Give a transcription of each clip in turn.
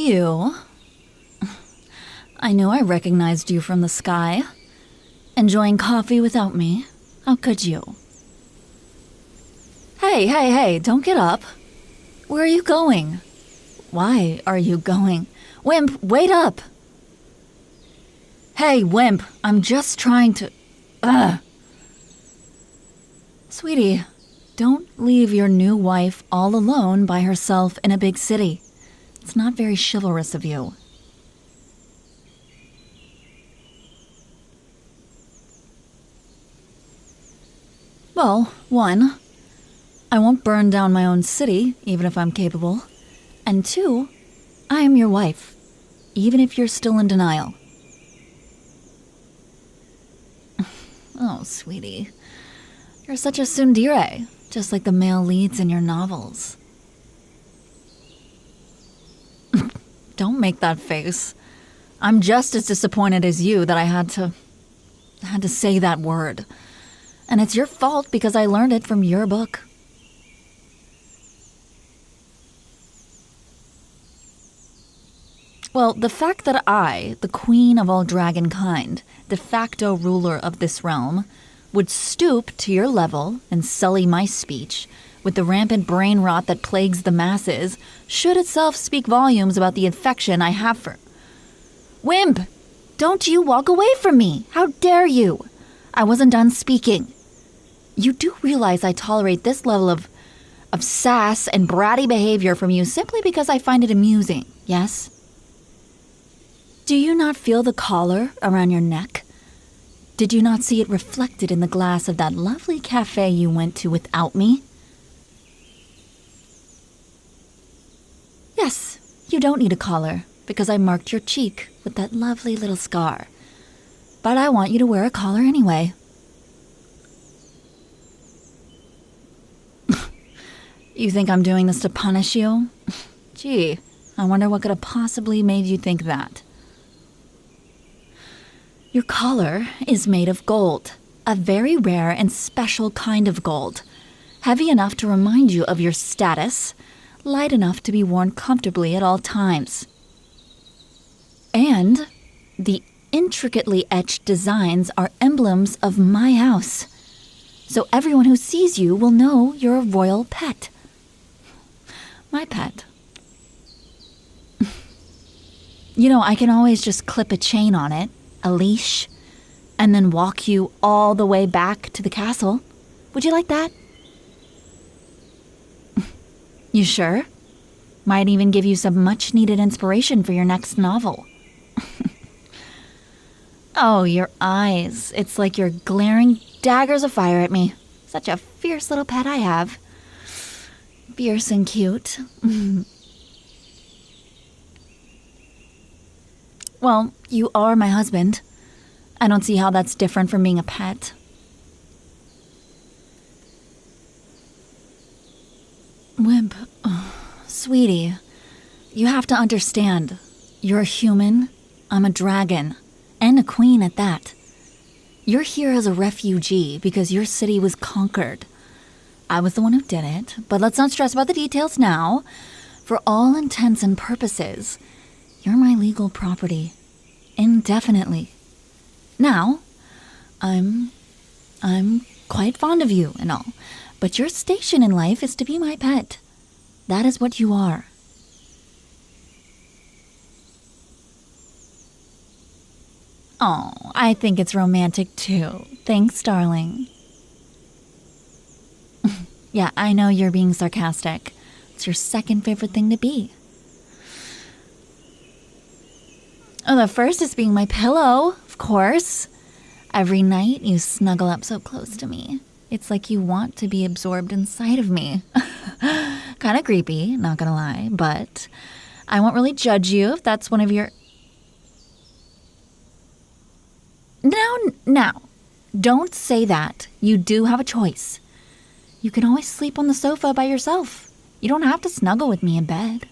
you. I knew I recognized you from the sky. Enjoying coffee without me. How could you? Hey, don't get up. Where are you going? Why are you going? Wimp, wait up! Hey, Wimp, I'm just trying to... Sweetie, don't leave your new wife all alone by herself in a big city. It's not very chivalrous of you. Well, 1, I won't burn down my own city, even if I'm capable. And 2, I am your wife, even if you're still in denial. Oh, sweetie. You're such a tsundere, just like the male leads in your novels. Don't make that face. I'm just as disappointed as you that I had to say that word. And it's your fault because I learned it from your book. Well, the fact that I, the queen of all dragonkind, de facto ruler of this realm, would stoop to your level and sully my speech with the rampant brain rot that plagues the masses should itself speak volumes about the affection I have for... Wimp! Don't you walk away from me! How dare you! I wasn't done speaking. You do realize I tolerate this level of sass and bratty behavior from you simply because I find it amusing, yes? Do you not feel the collar around your neck? Did you not see it reflected in the glass of that lovely cafe you went to without me? Yes, you don't need a collar, because I marked your cheek with that lovely little scar. But I want you to wear a collar anyway. You think I'm doing this to punish you? Gee, I wonder what could have possibly made you think that. Your collar is made of gold, a very rare and special kind of gold, heavy enough to remind you of your status, light enough to be worn comfortably at all times. And the intricately etched designs are emblems of my house, so everyone who sees you will know you're a royal pet. My pet. You know, I can always just clip a chain on it, a leash, and then walk you all the way back to the castle. Would you like that? You sure? Might even give you some much-needed inspiration for your next novel. Oh, your eyes. It's like you're glaring daggers of fire at me. Such a fierce little pet I have. Fierce and cute. Well, you are my husband. I don't see how that's different from being a pet. Wimp, sweetie, you have to understand. You're a human, I'm a dragon, and a queen at that. You're here as a refugee because your city was conquered. I was the one who did it, but let's not stress about the details now. For all intents and purposes, you're my legal property, indefinitely. Now, I'm quite fond of you and all, but your station in life is to be my pet. That is what you are. Oh, I think it's romantic too. Thanks, darling. Yeah, I know you're being sarcastic. It's your second favorite thing to be. Oh, the first is being my pillow, of course. Every night you snuggle up so close to me. It's like you want to be absorbed inside of me. Kind of creepy, not gonna lie, but I won't really judge you if that's one of your... Now, don't say that. You do have a choice. You can always sleep on the sofa by yourself. You don't have to snuggle with me in bed.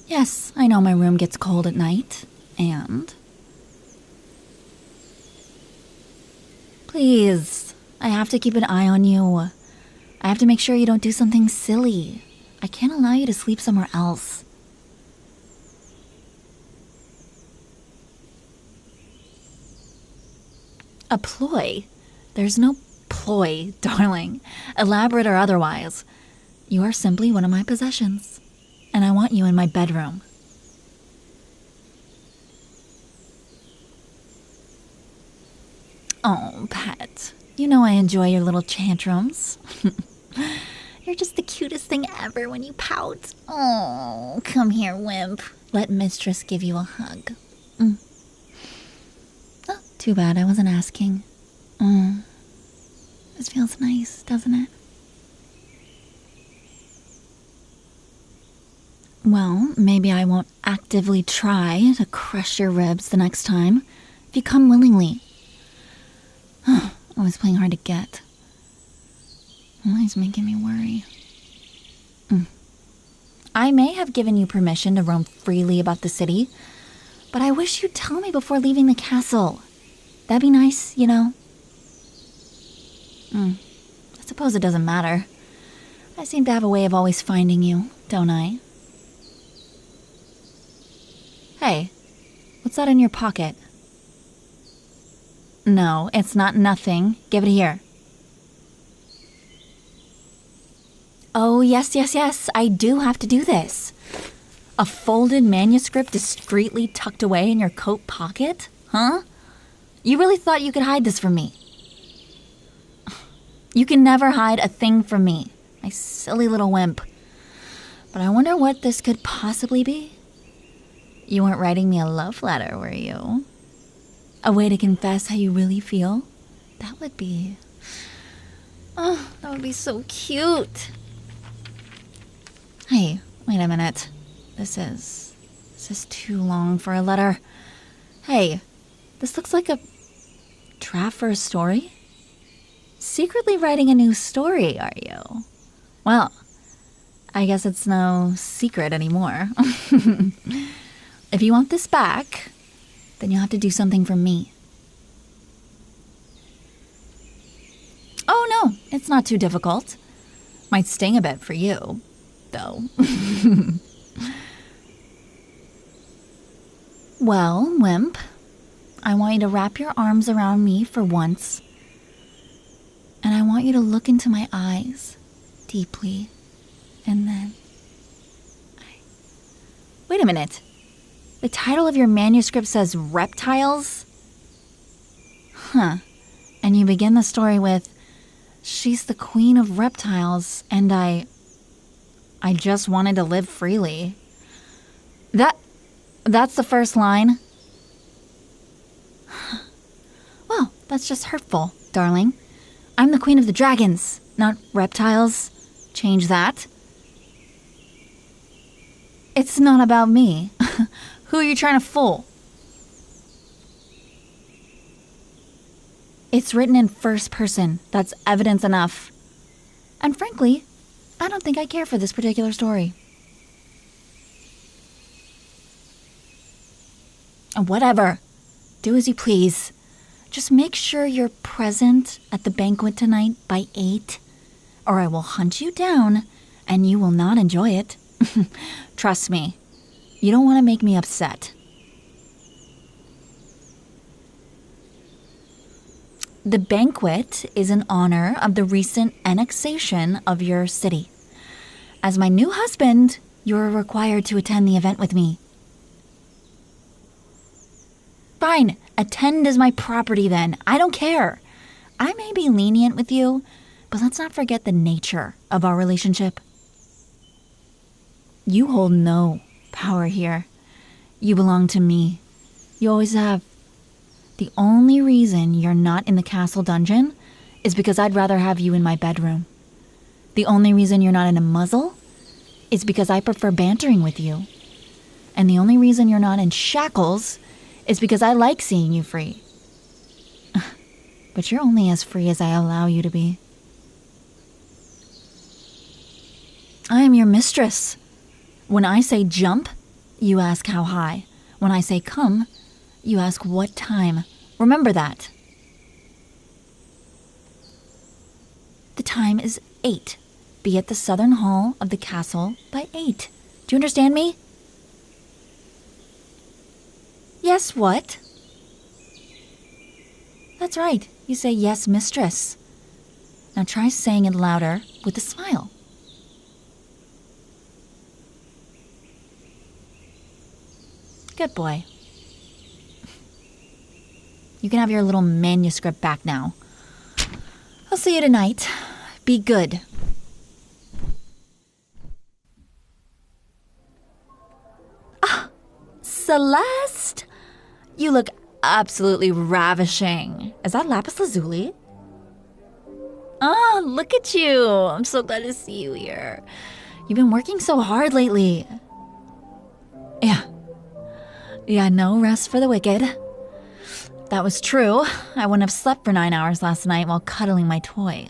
Yes, I know my room gets cold at night, and... Please, I have to keep an eye on you. I have to make sure you don't do something silly. I can't allow you to sleep somewhere else. A ploy? There's no ploy, darling, elaborate or otherwise. You are simply one of my possessions, and I want you in my bedroom. Oh, pet, you know I enjoy your little tantrums. You're just the cutest thing ever when you pout. Oh, come here, wimp. Let mistress give you a hug. Oh, too bad I wasn't asking. This feels nice, doesn't it? Well, maybe I won't actively try to crush your ribs the next time, if you come willingly. I was playing hard to get. Well, he's making me worry. I may have given you permission to roam freely about the city, but I wish you'd tell me before leaving the castle. That'd be nice, you know? I suppose it doesn't matter. I seem to have a way of always finding you, don't I? Hey, what's that in your pocket? No, it's not nothing. Give it here. Oh, yes, I do have to do this. A folded manuscript discreetly tucked away in your coat pocket? Huh? You really thought you could hide this from me? You can never hide a thing from me, my silly little wimp. But I wonder what this could possibly be. You weren't writing me a love letter, were you? A way to confess how you really feel? That would be... Oh, that would be so cute. Hey, wait a minute. This is too long for a letter. Hey, this looks like a draft for a story? Secretly writing a new story, are you? Well, I guess it's no secret anymore. If you want this back, then you'll have to do something for me. Oh no, it's not too difficult. Might sting a bit for you, though. Well, wimp, I want you to wrap your arms around me for once. And I want you to look into my eyes deeply. And then... Wait a minute. The title of your manuscript says reptiles? Huh. And you begin the story with, she's the queen of reptiles, and I just wanted to live freely. That's the first line? Well, that's just hurtful, darling. I'm the queen of the dragons, not reptiles. Change that. It's not about me. Who are you trying to fool? It's written in first person. That's evidence enough. And frankly, I don't think I care for this particular story. Whatever. Do as you please. Just make sure you're present at the banquet tonight by 8, or I will hunt you down and you will not enjoy it. Trust me. You don't want to make me upset. The banquet is in honor of the recent annexation of your city. As my new husband, you're required to attend the event with me. Fine, attend as my property then. I don't care. I may be lenient with you, but let's not forget the nature of our relationship. You hold no power here. You belong to me. You always have. The only reason you're not in the castle dungeon is because I'd rather have you in my bedroom. The only reason you're not in a muzzle is because I prefer bantering with you. And the only reason you're not in shackles is because I like seeing you free. But you're only as free as I allow you to be. I am your mistress. When I say jump, you ask how high. When I say come, you ask what time. Remember that. The time is 8. be at the southern hall of the castle by 8. Do you understand me? Yes, what? That's right. You say yes, mistress. Now try saying it louder with a smile. Good boy. You can have your little manuscript back now. I'll see you tonight. Be good. Ah, Celeste! You look absolutely ravishing. Is that lapis lazuli? Oh, look at you. I'm so glad to see you here. You've been working so hard lately. Yeah, no rest for the wicked. If that was true, I wouldn't have slept for 9 hours last night while cuddling my toy.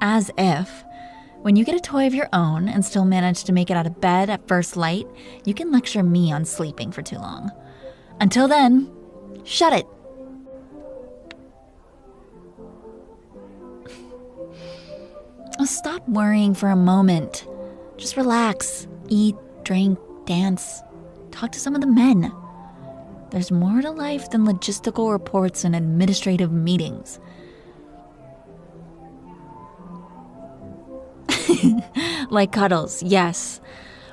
As if. When you get a toy of your own and still manage to make it out of bed at first light, you can lecture me on sleeping for too long. Until then, shut it. Oh, stop worrying for a moment. Just relax. Eat, drink, dance. Talk to some of the men. There's more to life than logistical reports and administrative meetings. Like cuddles, yes.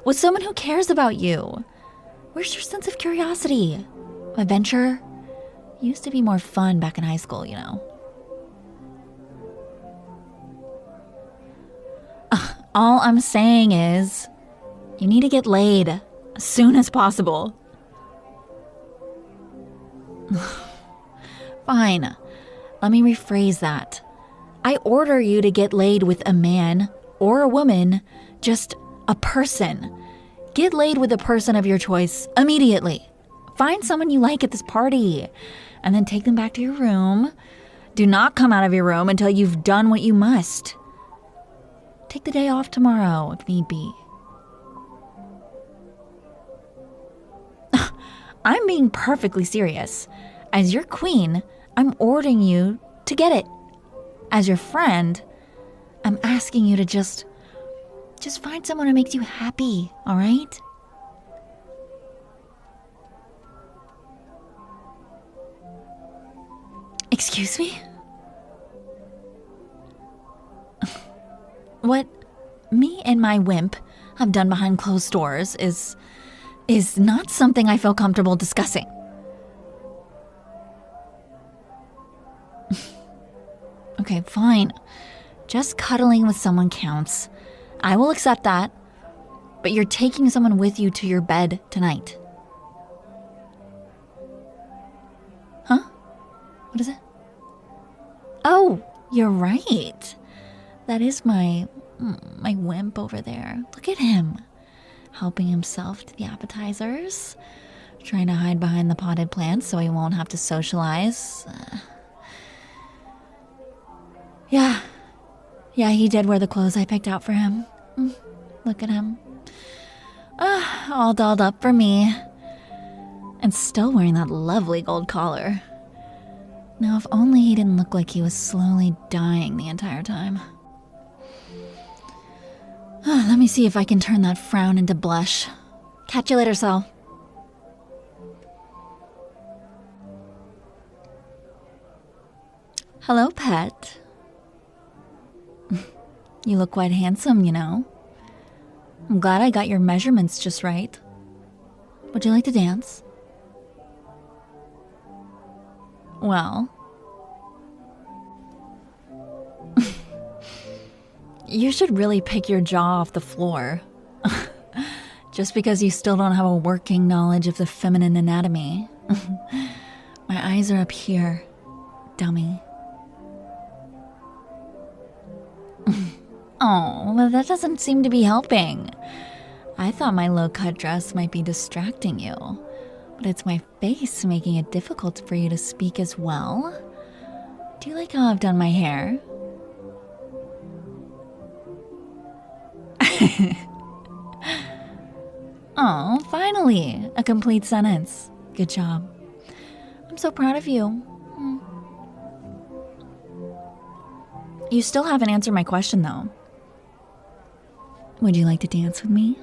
With someone who cares about you. Where's your sense of curiosity? Adventure? Used to be more fun back in high school, you know. All I'm saying is, you need to get laid as soon as possible. Fine. Let me rephrase that. I order you to get laid with a man or a woman, just a person. Get laid with a person of your choice immediately. Find someone you like at this party, and then take them back to your room. Do not come out of your room until you've done what you must. Take the day off tomorrow if need be. I'm being perfectly serious. As your queen, I'm ordering you to get it. As your friend, I'm asking you to just find someone who makes you happy, all right? Excuse me? What me and my wimp have done behind closed doors is not something I feel comfortable discussing. Okay, fine. Just cuddling with someone counts. I will accept that. But you're taking someone with you to your bed tonight. Huh? What is it? Oh, you're right. That is my wimp over there. Look at him. Helping himself to the appetizers. Trying to hide behind the potted plants so he won't have to socialize. Yeah, he did wear the clothes I picked out for him. Look at him. All dolled up for me. And still wearing that lovely gold collar. Now, if only he didn't look like he was slowly dying the entire time. Let me see if I can turn that frown into blush. Catch you later, Sal. Hello, pet. You look quite handsome, you know. I'm glad I got your measurements just right. Would you like to dance? Well... You should really pick your jaw off the floor. Just because you still don't have a working knowledge of the feminine anatomy. My eyes are up here, dummy. Oh, well, that doesn't seem to be helping. I thought my low-cut dress might be distracting you, but it's my face making it difficult for you to speak as well. Do you like how I've done my hair? Oh, finally, a complete sentence. Good job. I'm so proud of you. You still haven't answered my question, though. Would you like to dance with me?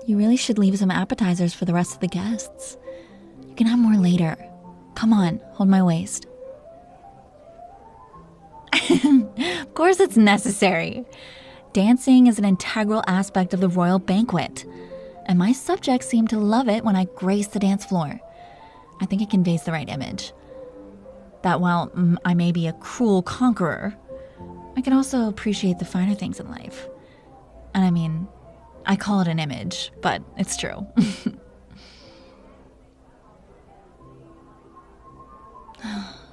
You really should leave some appetizers for the rest of the guests. You can have more later. Come on, hold my waist. Of course it's necessary. Dancing is an integral aspect of the royal banquet, and my subjects seem to love it when I grace the dance floor. I think it conveys the right image. That while I may be a cruel conqueror, I can also appreciate the finer things in life. And I mean, I call it an image, but it's true.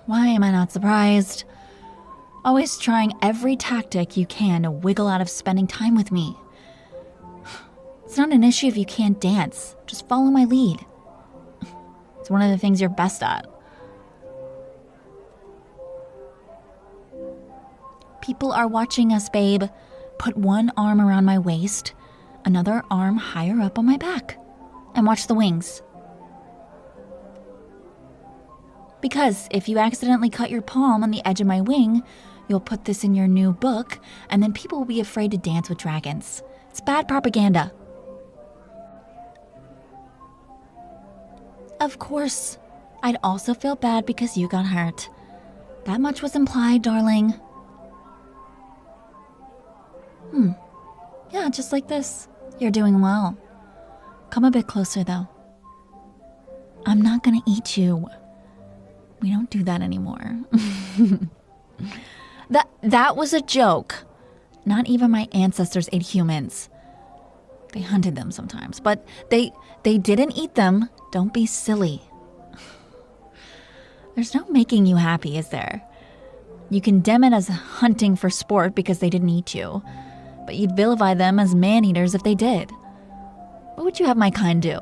Why am I not surprised? Always trying every tactic you can to wiggle out of spending time with me. It's not an issue if you can't dance. Just follow my lead. It's one of the things you're best at. People are watching us, babe. Put one arm around my waist, another arm higher up on my back, and watch the wings. Because if you accidentally cut your palm on the edge of my wing, you'll put this in your new book, and then people will be afraid to dance with dragons. It's bad propaganda. Of course, I'd also feel bad because you got hurt. That much was implied, darling. Yeah, just like this. You're doing well. Come a bit closer, though. I'm not gonna eat you. We don't do that anymore. That was a joke. Not even my ancestors ate humans. They hunted them sometimes, but they didn't eat them. Don't be silly. There's no making you happy, is there? You condemn it as hunting for sport because they didn't eat you, but you'd vilify them as man-eaters if they did. What would you have my kind do?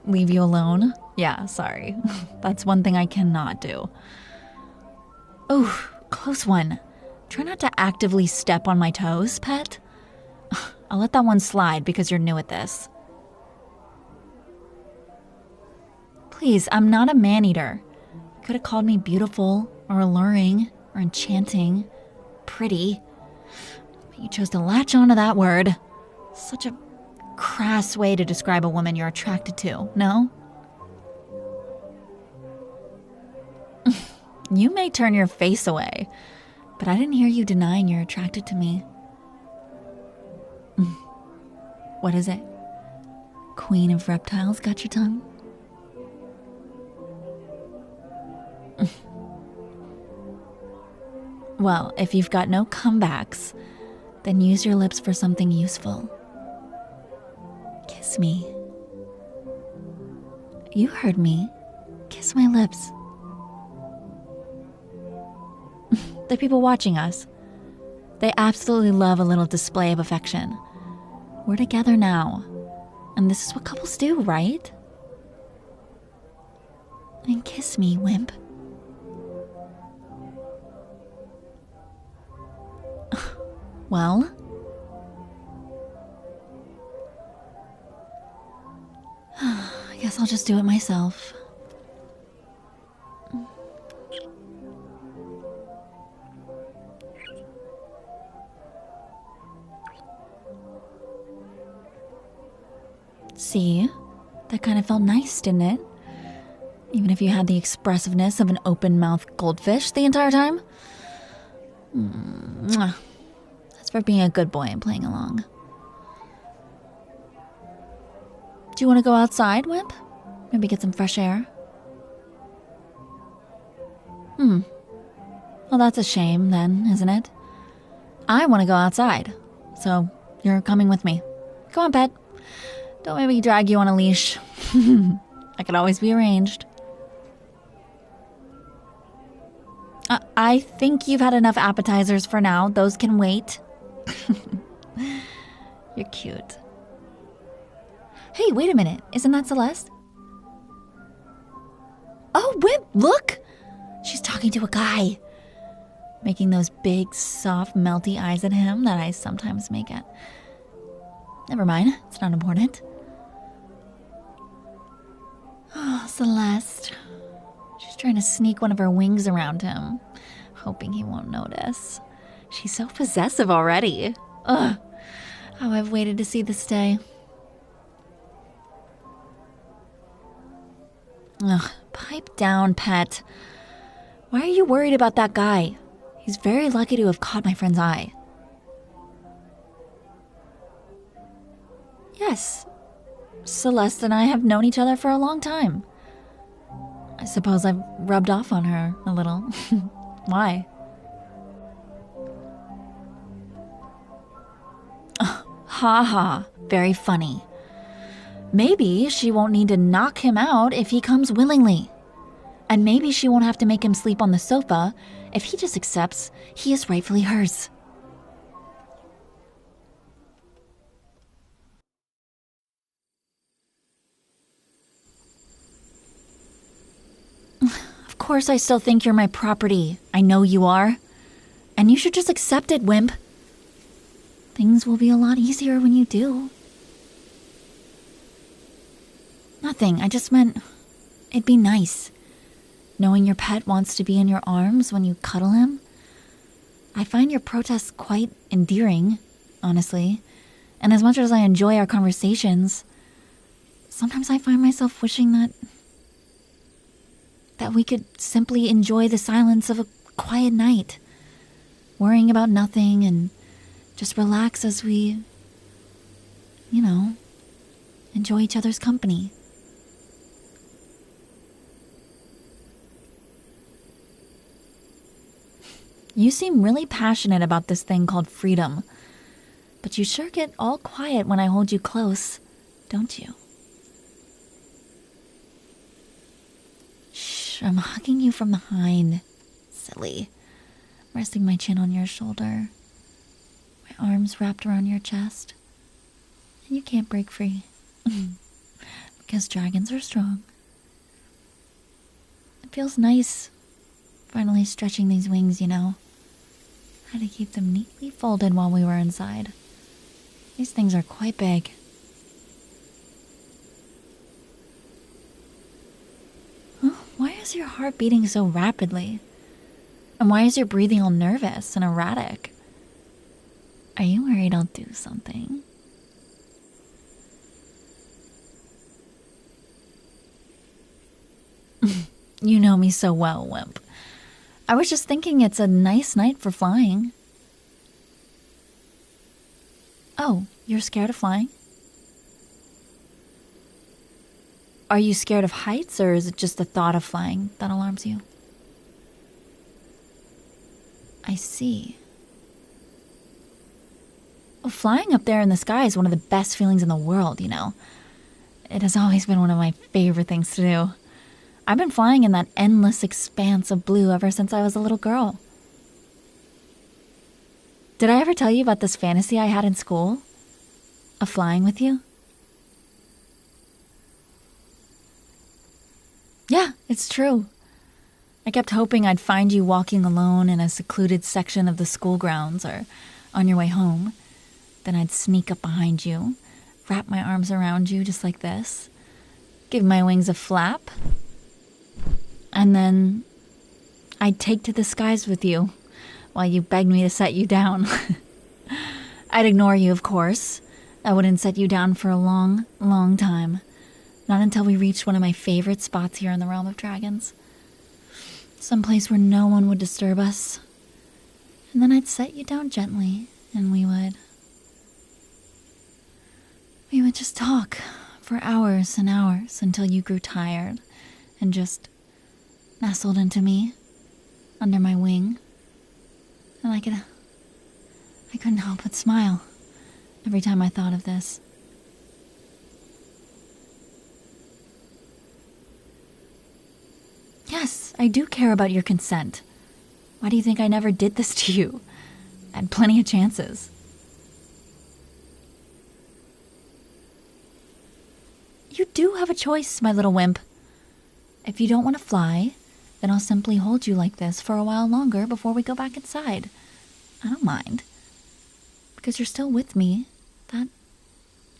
Leave you alone? Yeah, sorry. That's one thing I cannot do. Oh, close one. Try not to actively step on my toes, pet. I'll let that one slide because you're new at this. Please, I'm not a man-eater. You could have called me beautiful or alluring or enchanting, pretty. But you chose to latch onto that word. Such a crass way to describe a woman you're attracted to, no? You may turn your face away, but I didn't hear you denying you're attracted to me. What is it? Queen of reptiles got your tongue? Well, if you've got no comebacks, then use your lips for something useful. Kiss me. You heard me. Kiss my lips. The people watching us, they absolutely love a little display of affection. We're together now, and this is what couples do, right? And kiss me, wimp. Well? I guess I'll just do it myself. See? That kind of felt nice, didn't it? Even if you had the expressiveness of an open-mouthed goldfish the entire time? That's for being a good boy and playing along. Do you want to go outside, Wimp? Maybe get some fresh air? Well, that's a shame then, isn't it? I want to go outside, so you're coming with me. Go on, pet. Don't make me drag you on a leash. I could always be arranged. I think you've had enough appetizers for now. Those can wait. You're cute. Hey, wait a minute. Isn't that Celeste? Oh, Wimp, look! She's talking to a guy. Making those big, soft, melty eyes at him that I sometimes make at. Never mind. It's not important. Oh, Celeste. trying to sneak one of her wings around him, hoping he won't notice. She's so possessive already. Ugh, how I've waited to see this day. Ugh, pipe down, pet. Why are you worried about that guy? He's very lucky to have caught my friend's eye. Yes, Celeste and I have known each other for a long time. I suppose I've rubbed off on her a little. Why? Ha ha, very funny. Maybe she won't need to knock him out if he comes willingly. And maybe she won't have to make him sleep on the sofa if he just accepts he is rightfully hers. Of course I still think you're my property. I know you are. And you should just accept it, wimp. Things will be a lot easier when you do. Nothing, I just meant it'd be nice. Knowing your pet wants to be in your arms when you cuddle him. I find your protests quite endearing, honestly. And as much as I enjoy our conversations, sometimes I find myself wishing that we could simply enjoy the silence of a quiet night, worrying about nothing and just relax as we, enjoy each other's company. You seem really passionate about this thing called freedom, but you sure get all quiet when I hold you close, don't you? Shh, I'm hugging you from behind. Silly. Resting my chin on your shoulder, my arms wrapped around your chest. And you can't break free. Because dragons are strong. It feels nice finally stretching these wings, Had to keep them neatly folded while we were inside. These things are quite big. Why is your heart beating so rapidly? And why is your breathing all nervous and erratic? Are you worried I'll do something? You know me so well, wimp. I was just thinking it's a nice night for flying. Oh, you're scared of flying? Are you scared of heights, or is it just the thought of flying that alarms you? I see. Well, flying up there in the sky is one of the best feelings in the world, It has always been one of my favorite things to do. I've been flying in that endless expanse of blue ever since I was a little girl. Did I ever tell you about this fantasy I had in school? Of flying with you? Yeah, it's true. I kept hoping I'd find you walking alone in a secluded section of the school grounds or on your way home. Then I'd sneak up behind you, wrap my arms around you just like this, give my wings a flap, and then I'd take to the skies with you while you begged me to set you down. I'd ignore you, of course. I wouldn't set you down for a long, long time. Not until we reached one of my favorite spots here in the realm of dragons. Someplace where no one would disturb us. And then I'd set you down gently, and we would just talk for hours and hours until you grew tired and just nestled into me under my wing. And I couldn't help but smile every time I thought of this. Yes, I do care about your consent. Why do you think I never did this to you? I had plenty of chances. You do have a choice, my little wimp. If you don't want to fly, then I'll simply hold you like this for a while longer before we go back inside. I don't mind. Because you're still with me.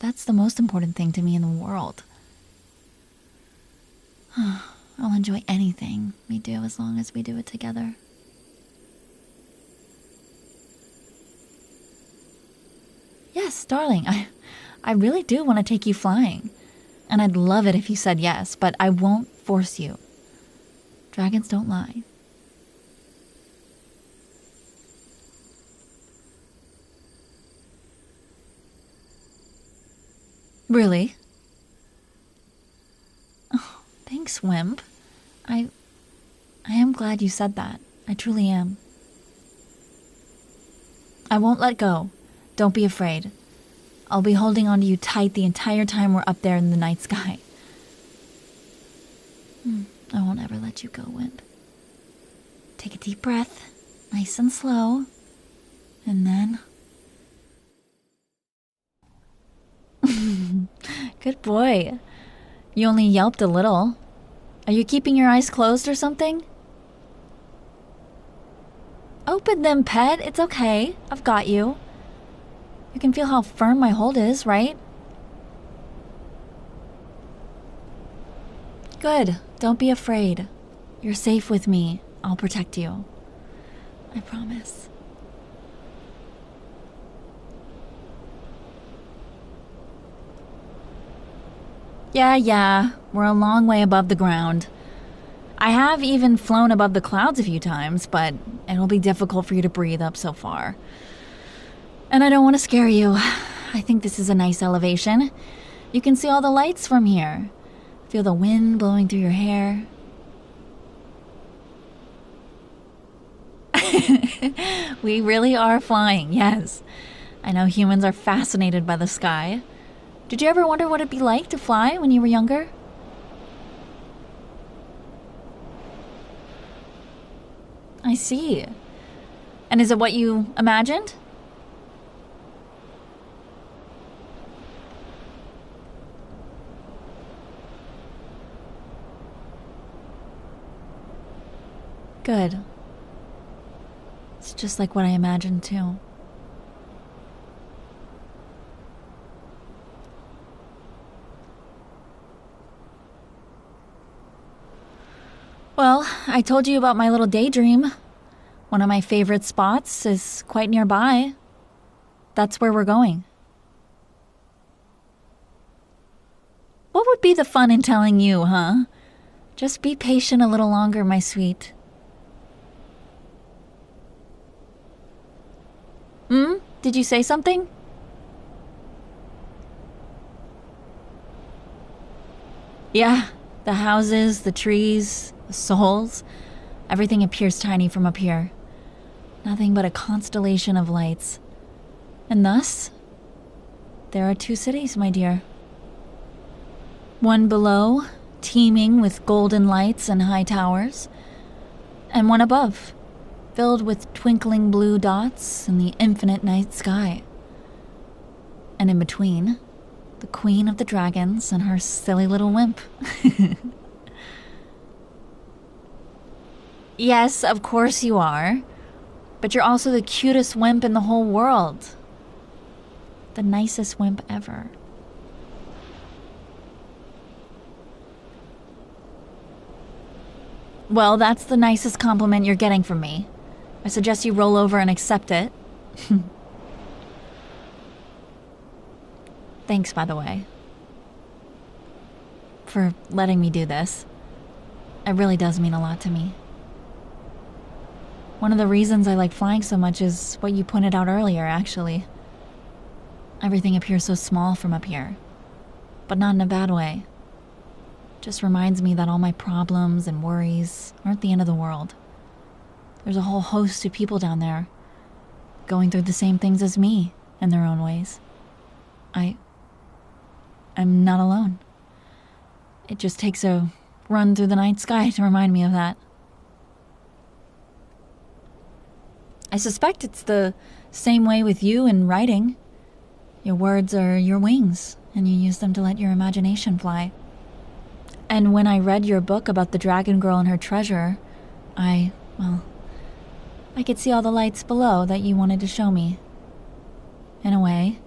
That's the most important thing to me in the world. I'll enjoy anything we do as long as we do it together. Yes, darling, I really do want to take you flying. And I'd love it if you said yes, but I won't force you. Dragons don't lie. Really? Oh, thanks, wimp. I am glad you said that. I truly am. I won't let go. Don't be afraid. I'll be holding on to you tight the entire time we're up there in the night sky. I won't ever let you go, wimp. Take a deep breath, nice and slow, and then... Good boy. You only yelped a little. Are you keeping your eyes closed or something? Open them, pet. It's okay. I've got you. You can feel how firm my hold is, right? Good. Don't be afraid. You're safe with me. I'll protect you. I promise. Yeah. We're a long way above the ground. I have even flown above the clouds a few times, but it'll be difficult for you to breathe up so far. And I don't want to scare you. I think this is a nice elevation. You can see all the lights from here. Feel the wind blowing through your hair. We really are flying, yes. I know humans are fascinated by the sky. Did you ever wonder what it'd be like to fly when you were younger? I see. And is it what you imagined? Good. It's just like what I imagined too. Well, I told you about my little daydream. One of my favorite spots is quite nearby. That's where we're going. What would be the fun in telling you, huh? Just be patient a little longer, my sweet. Did you say something? Yeah, the houses, the trees, the souls, everything appears tiny from up here. Nothing but a constellation of lights. And thus, there are two cities, my dear. One below, teeming with golden lights and high towers, and one above, filled with twinkling blue dots in the infinite night sky. And in between, the queen of the dragons and her silly little wimp. Yes, of course you are. But you're also the cutest wimp in the whole world. The nicest wimp ever. Well, that's the nicest compliment you're getting from me. I suggest you roll over and accept it. Thanks, by the way, for letting me do this. It really does mean a lot to me. One of the reasons I like flying so much is what you pointed out earlier, actually. Everything appears so small from up here, but not in a bad way. Just reminds me that all my problems and worries aren't the end of the world. There's a whole host of people down there going through the same things as me in their own ways. I'm not alone. It just takes a run through the night sky to remind me of that. I suspect it's the same way with you in writing. Your words are your wings, and you use them to let your imagination fly. And when I read your book about the dragon girl and her treasure, I could see all the lights below that you wanted to show me. In a way,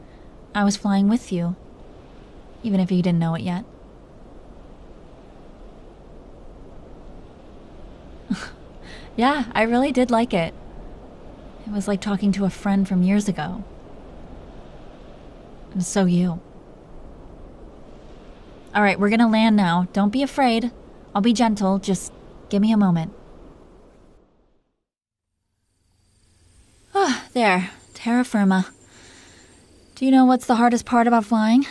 I was flying with you, even if you didn't know it yet. Yeah, I really did like it. It was like talking to a friend from years ago. It was so you. All right, we're gonna land now. Don't be afraid. I'll be gentle. Just give me a moment. Ah, there. Terra firma. Do you know what's the hardest part about flying?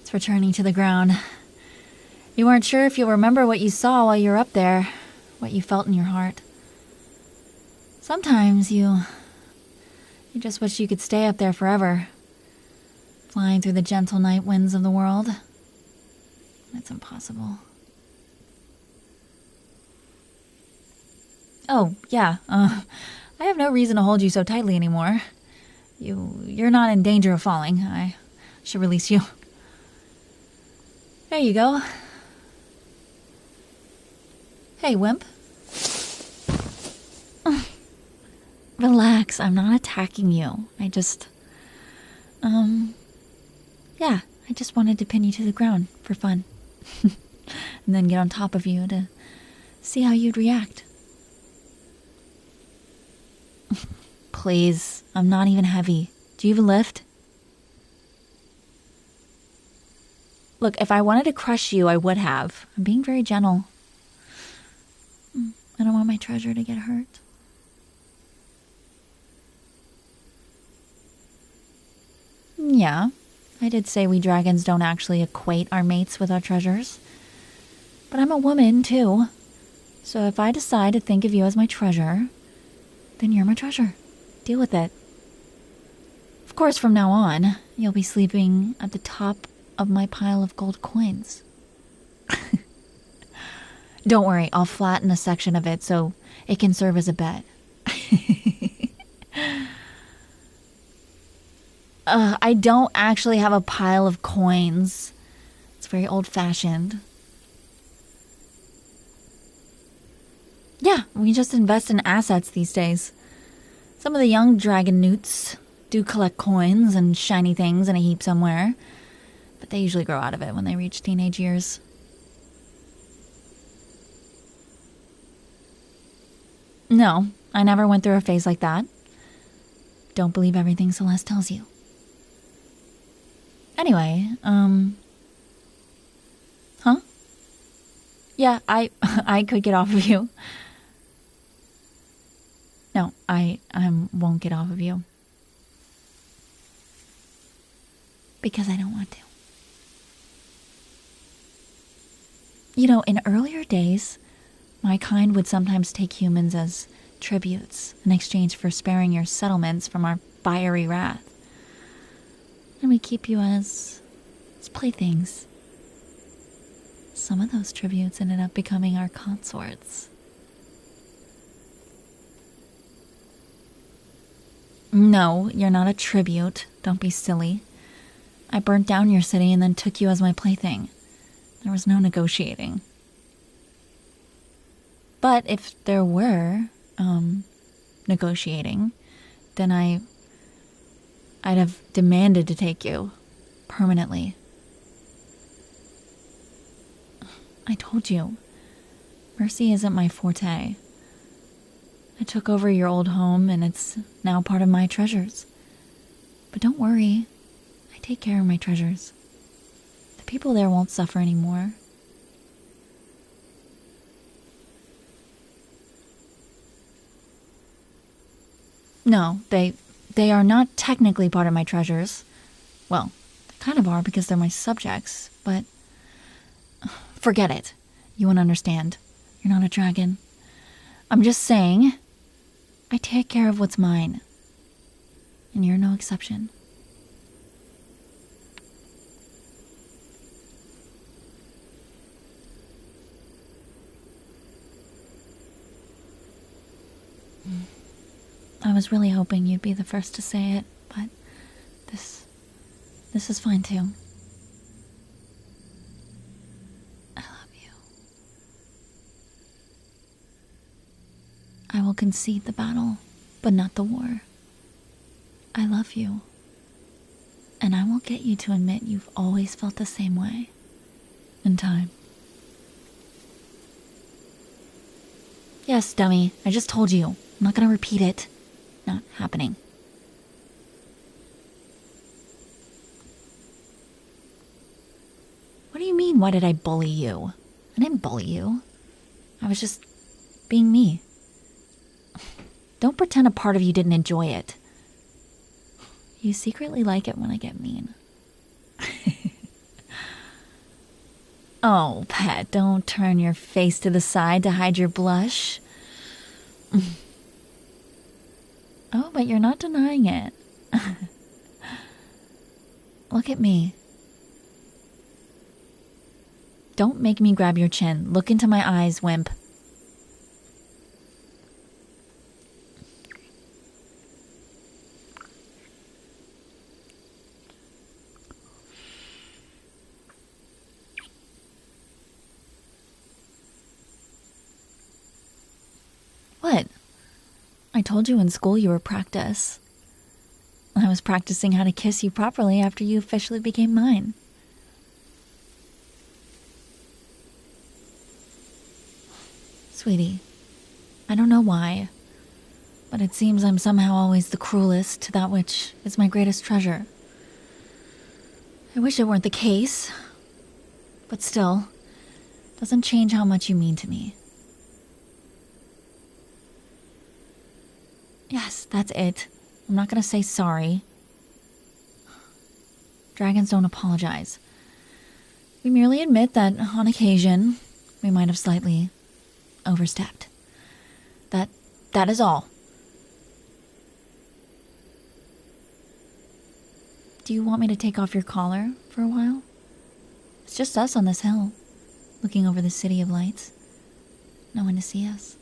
It's returning to the ground. You weren't sure if you'll remember what you saw while you were up there, what you felt in your heart. Sometimes you just wish you could stay up there forever, flying through the gentle night winds of the world. It's impossible. Oh, yeah, I have no reason to hold you so tightly anymore. You're not in danger of falling. I should release you. There you go. Hey, wimp. Relax, I'm not attacking you. I just wanted to pin you to the ground for fun. And then get on top of you to see how you'd react. Please, I'm not even heavy. Do you even lift? Look, if I wanted to crush you, I would have. I'm being very gentle. I don't want my treasure to get hurt. Yeah, I did say we dragons don't actually equate our mates with our treasures. But I'm a woman, too. So if I decide to think of you as my treasure, then you're my treasure. Deal with it. Of course, from now on, you'll be sleeping at the top of my pile of gold coins. Don't worry, I'll flatten a section of it so it can serve as a bed. I don't actually have a pile of coins. It's very old-fashioned. Yeah, we just invest in assets these days. Some of the young dragon newts do collect coins and shiny things in a heap somewhere, but they usually grow out of it when they reach teenage years. No, I never went through a phase like that. Don't believe everything Celeste tells you. Anyway, huh? Yeah, I could get off of you. No, I won't get off of you. Because I don't want to. You know, in earlier days, my kind would sometimes take humans as tributes in exchange for sparing your settlements from our fiery wrath. And we keep you as playthings. Some of those tributes ended up becoming our consorts. No, you're not a tribute. Don't be silly. I burnt down your city and then took you as my plaything. There was no negotiating. But if there were, negotiating, then I'd have demanded to take you. Permanently. I told you. Mercy isn't my forte. I took over your old home and it's now part of my treasures. But don't worry. I take care of my treasures. The people there won't suffer anymore. No, they are not technically part of my treasures. Well, they kind of are because they're my subjects, but forget it. You won't understand. You're not a dragon. I'm just saying, I take care of what's mine. And you're no exception. I was really hoping you'd be the first to say it, but this is fine too. I love you. I will concede the battle, but not the war. I love you. And I will get you to admit you've always felt the same way. In time. Yes, dummy. I just told you. I'm not gonna repeat it. Not happening. What do you mean, why did I bully you? I didn't bully you. I was just being me. Don't pretend a part of you didn't enjoy it. You secretly like it when I get mean. Oh, pet, don't turn your face to the side to hide your blush. Oh, but you're not denying it. Look at me. Don't make me grab your chin. Look into my eyes, wimp. What? I told you in school you were practice. I was practicing how to kiss you properly after you officially became mine. Sweetie, I don't know why, but it seems I'm somehow always the cruelest to that which is my greatest treasure. I wish it weren't the case, but still, doesn't change how much you mean to me. Yes, that's it. I'm not gonna say sorry. Dragons don't apologize. We merely admit that, on occasion, we might have slightly overstepped. That is all. Do you want me to take off your collar for a while? It's just us on this hill, looking over the city of lights. No one to see us.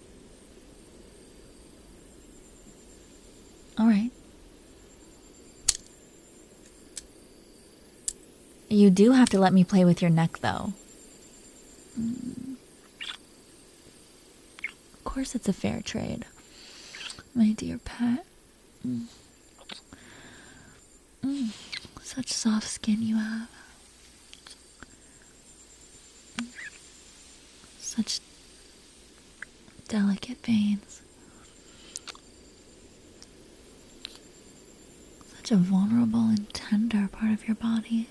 All right. You do have to let me play with your neck, though. Of course it's a fair trade. My dear pet. Such soft skin you have. Such delicate veins. Such a vulnerable and tender part of your body.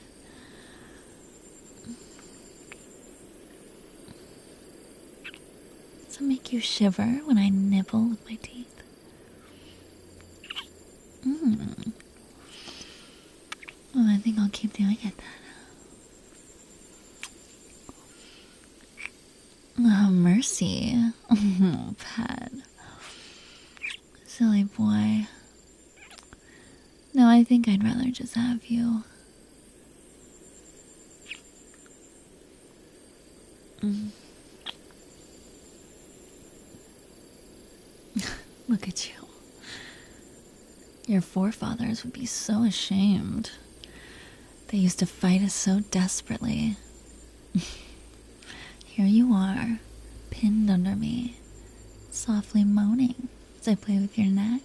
Does it make you shiver when I nibble with my teeth? Oh, I think I'll keep doing it then. Oh, mercy. Oh, pet. Silly boy. No, I think I'd rather just have you. Look at you. Your forefathers would be so ashamed. They used to fight us so desperately. Here you are, pinned under me, softly moaning as I play with your neck.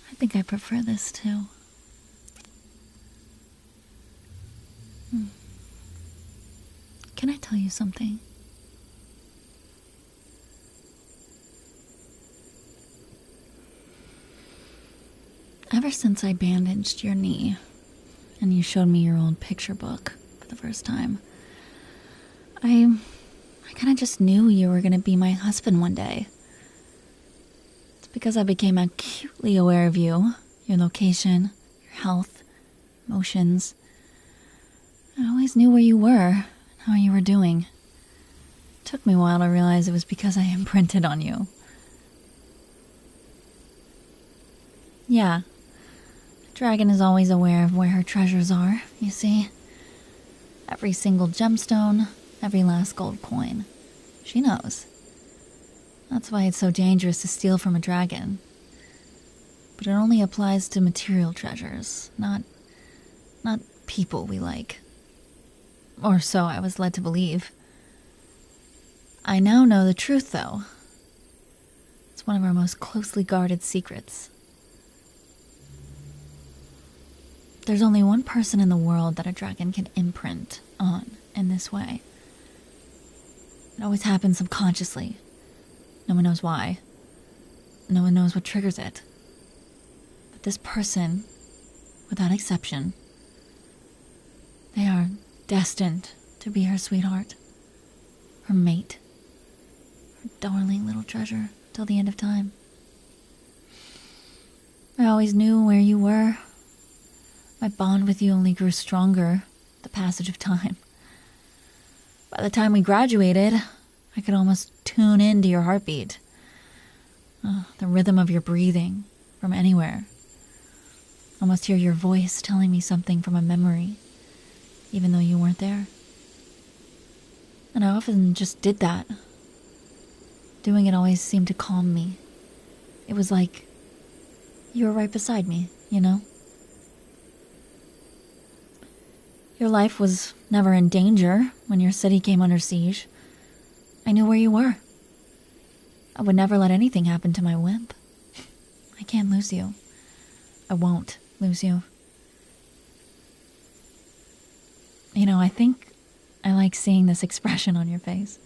I think I prefer this too. Can I tell you something? Ever since I bandaged your knee and you showed me your old picture book for the first time, I kind of just knew you were going to be my husband one day. It's because I became acutely aware of you, your location, your health, emotions. I always knew where you were and how you were doing. It took me a while to realize it was because I imprinted on you. Yeah. Dragon is always aware of where her treasures are, you see. Every single gemstone, every last gold coin. She knows. That's why it's so dangerous to steal from a dragon. But it only applies to material treasures, not people we like. Or so I was led to believe. I now know the truth, though. It's one of our most closely guarded secrets. There's only one person in the world that a dragon can imprint on in this way. It always happens subconsciously. No one knows why. No one knows what triggers it. But this person, without exception, they are destined to be her sweetheart, her mate, her darling little treasure till the end of time. I always knew where you were. My bond with you only grew stronger with the passage of time. By the time we graduated, I could almost tune into your heartbeat. The rhythm of your breathing from anywhere. Almost hear your voice telling me something from a memory, even though you weren't there. And I often just did that. Doing it always seemed to calm me. It was like you were right beside me, you know? Your life was never in danger when your city came under siege. I knew where you were. I would never let anything happen to my wimp. I can't lose you. I won't lose you. You know, I think I like seeing this expression on your face.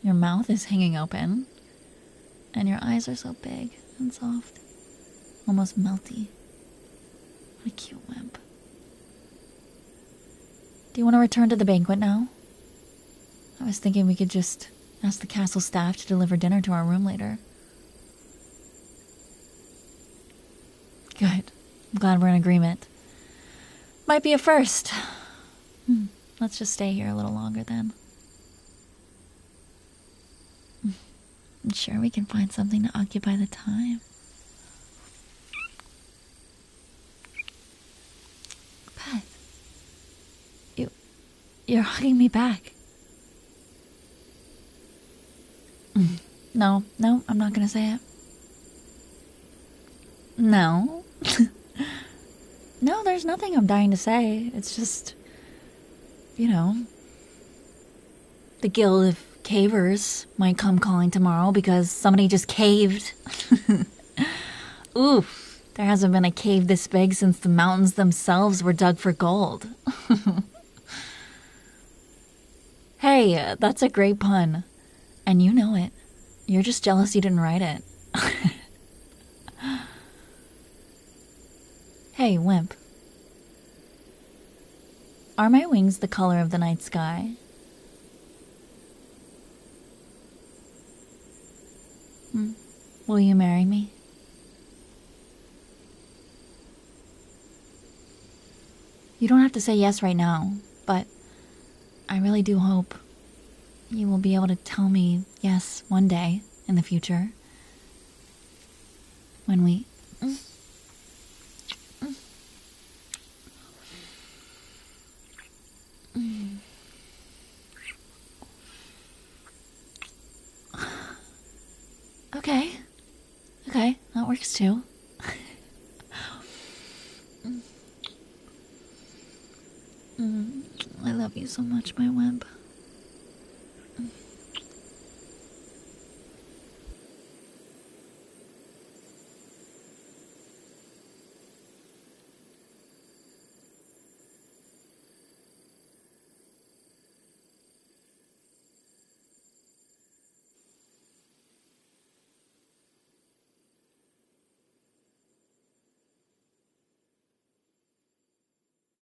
Your mouth is hanging open, and your eyes are so big and soft, almost melty. What a cute wimp. Do you want to return to the banquet now? I was thinking we could just ask the castle staff to deliver dinner to our room later. Good. I'm glad we're in agreement. Might be a first. Let's just stay here a little longer then. I'm sure we can find something to occupy the time. Pet. You're hugging me back. No, I'm not gonna say it. No. No, there's nothing I'm dying to say. It's just, you know, the Guild of Cavers might come calling tomorrow because somebody just caved. Oof, there hasn't been a cave this big since the mountains themselves were dug for gold. Hey, that's a great pun. And you know it. You're just jealous you didn't write it. Hey, wimp. Are my wings the color of the night sky? Will you marry me? You don't have to say yes right now, but I really do hope you will be able to tell me yes one day in the future. When we... Okay, that works too. I love you so much, my wimp.